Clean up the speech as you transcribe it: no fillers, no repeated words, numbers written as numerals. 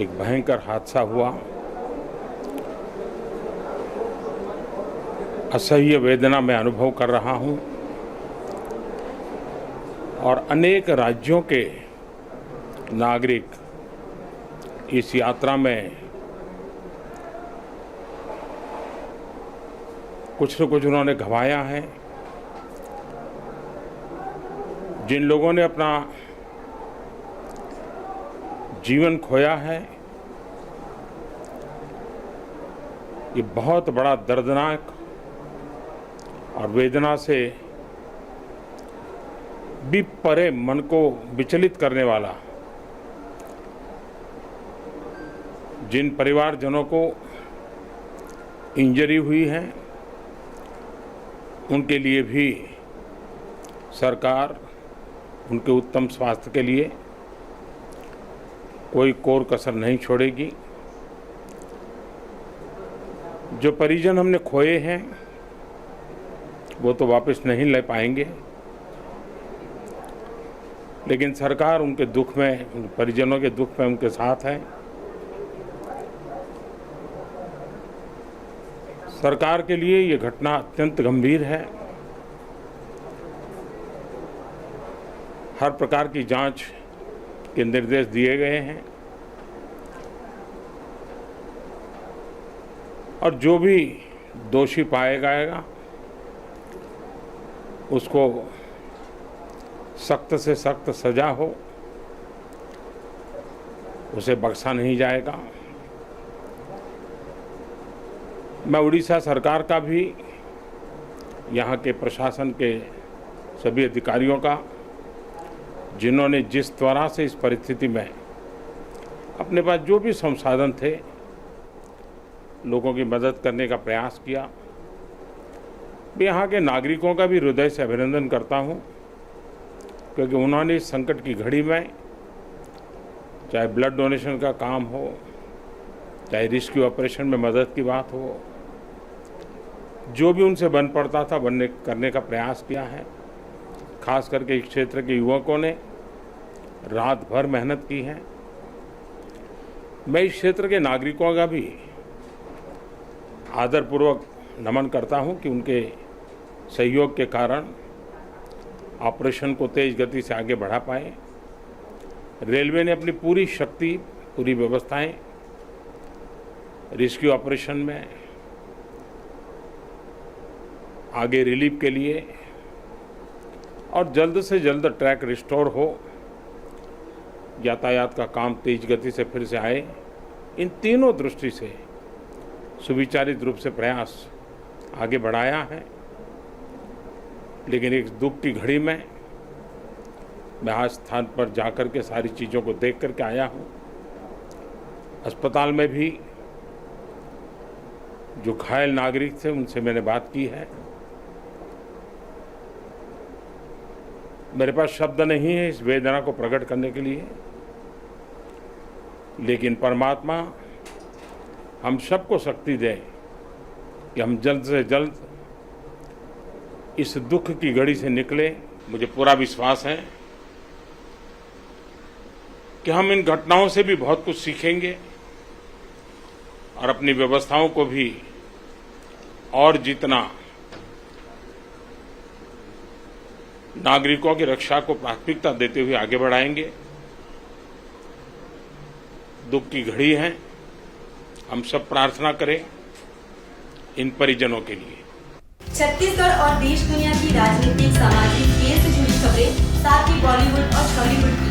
एक भयंकर हादसा हुआ। असह्य वेदना मैं अनुभव कर रहा हूं और अनेक राज्यों के नागरिक इस यात्रा में कुछ न कुछ उन्होंने गंवाया है। जिन लोगों ने अपना जीवन खोया है, ये बहुत बड़ा दर्दनाक और वेदना से भी परे मन को विचलित करने वाला। जिन परिवारजनों को इंजरी हुई है, उनके लिए भी सरकार उनके उत्तम स्वास्थ्य के लिए कोई कोर कसर नहीं छोड़ेगी। जो परिजन हमने खोए हैं वो तो वापस नहीं ले पाएंगे, लेकिन सरकार उनके दुख में, उन परिजनों के दुख में उनके साथ है। सरकार के लिए ये घटना अत्यंत गंभीर है। हर प्रकार की जांच के निर्देश दिए गए हैं और जो भी दोषी पाया जाएगा उसको सख्त से सख्त सजा हो, उसे बख्शा नहीं जाएगा। मैं उड़ीसा सरकार का भी, यहाँ के प्रशासन के सभी अधिकारियों का, जिन्होंने जिस तरह से इस परिस्थिति में अपने पास जो भी संसाधन थे लोगों की मदद करने का प्रयास किया, मैं यहाँ के नागरिकों का भी हृदय से अभिनंदन करता हूँ, क्योंकि उन्होंने इस संकट की घड़ी में, चाहे ब्लड डोनेशन का काम हो, चाहे रेस्क्यू ऑपरेशन में मदद की बात हो, जो भी उनसे बन पड़ता था करने का प्रयास किया है। खास करके इस क्षेत्र के युवकों ने रात भर मेहनत की है। मैं इस क्षेत्र के नागरिकों का भी आदरपूर्वक नमन करता हूं कि उनके सहयोग के कारण ऑपरेशन को तेज गति से आगे बढ़ा पाए। रेलवे ने अपनी पूरी शक्ति, पूरी व्यवस्थाएं रेस्क्यू ऑपरेशन में आगे रिलीफ के लिए और जल्द से जल्द ट्रैक रिस्टोर हो, यातायात का काम तेज गति से फिर से आए, इन तीनों दृष्टि से सुविचारित रूप से प्रयास आगे बढ़ाया है। लेकिन एक दुख की घड़ी में मैं आज स्थान पर जाकर के सारी चीज़ों को देख करके आया हूँ। अस्पताल में भी जो घायल नागरिक थे उनसे मैंने बात की है। मेरे पास शब्द नहीं है इस वेदना को प्रकट करने के लिए, लेकिन परमात्मा हम सबको शक्ति दे कि हम जल्द से जल्द इस दुख की घड़ी से निकले। मुझे पूरा विश्वास है कि हम इन घटनाओं से भी बहुत कुछ सीखेंगे और अपनी व्यवस्थाओं को भी और जितना नागरिकों की रक्षा को प्राथमिकता देते हुए आगे बढ़ाएंगे। दुख की घड़ी है, हम सब प्रार्थना करें इन परिजनों के लिए। छत्तीसगढ़ और देश दुनिया की राजनीतिक, सामाजिक, खेल से जुड़ी खबरें, साथ ही बॉलीवुड और हॉलीवुड की